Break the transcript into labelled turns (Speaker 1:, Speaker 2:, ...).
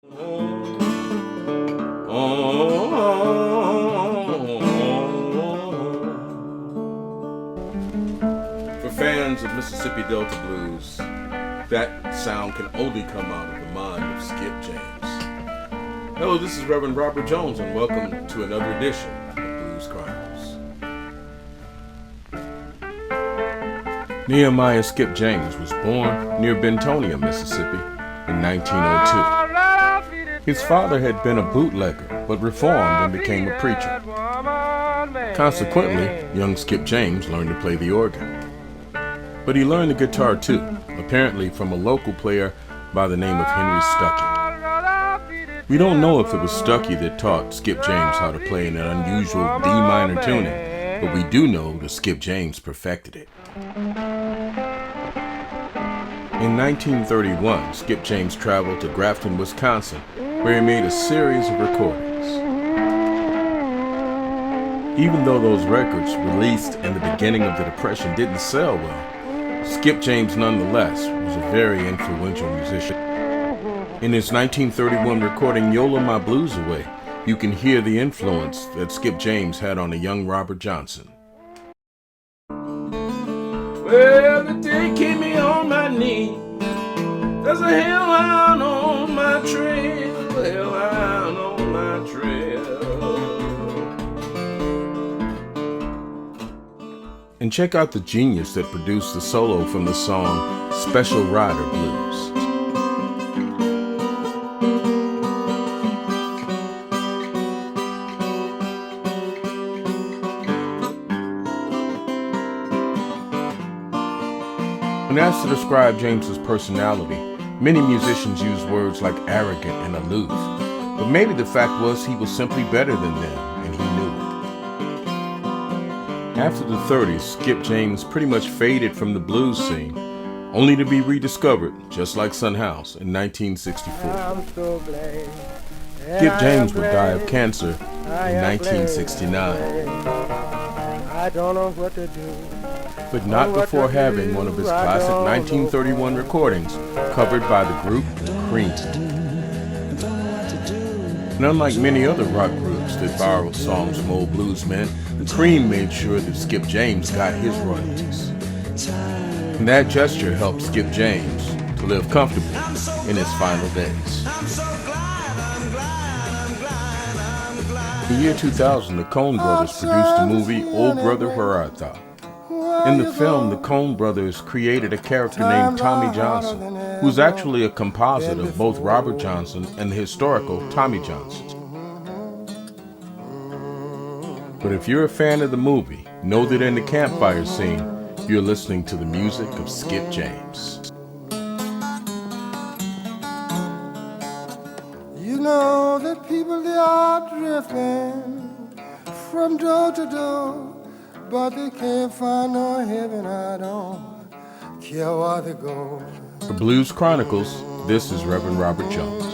Speaker 1: For fans of Mississippi Delta blues, that sound can only come out of the mind of Skip James. Hello, this is Reverend Robert Jones, and welcome to another edition of Blues Chronicles. Nehemiah Skip James was born near Bentonia, Mississippi in 1902. His father had been a bootlegger, but reformed and became a preacher. Consequently, young Skip James learned to play the organ. But he learned the guitar too, apparently from a local player by the name of Henry Stuckey. We don't know if it was Stuckey that taught Skip James how to play in an unusual D minor tuning, but we do know that Skip James perfected it. In 1931, Skip James traveled to Grafton, Wisconsin, where he made a series of recordings. Even though those records, released in the beginning of the Depression, didn't sell well, Skip James nonetheless was a very influential musician. In his 1931 recording, Yola My Blues Away, you can hear the influence that Skip James had on a young Robert Johnson. Well, the day came me on my knee. There's a hellhound on my trail, a hellhound on my trail. And check out the genius that produced the solo from the song Special Rider Blues. When asked to describe James's personality, many musicians use words like arrogant and aloof, but maybe the fact was he was simply better than them, and he knew it. After the 30s, Skip James pretty much faded from the blues scene, only to be rediscovered, just like Son House, in 1964.
Speaker 2: So
Speaker 1: Skip James would die of cancer in 1969.
Speaker 2: I don't know what to do.
Speaker 1: But not before having one of his classic 1931 recordings covered by the group Cream. And unlike many other rock groups that borrowed songs from old bluesmen, Cream made sure that Skip James got his royalties. And that gesture helped Skip James to live comfortably in his final days. In the year 2000, the Coen brothers produced the movie Old Brother Where Art Thou? In the film, the Coen brothers created a character named Tommy Johnson, who's actually a composite of both Robert Johnson and the historical Tommy Johnson. But if you're a fan of the movie, know that in the campfire scene, you're listening to the music of Skip James.
Speaker 2: You know that people, they are drifting from door to door, but they can't find no heaven. I don't care where they go.
Speaker 1: For Blues Chronicles, this is Reverend Robert Jones.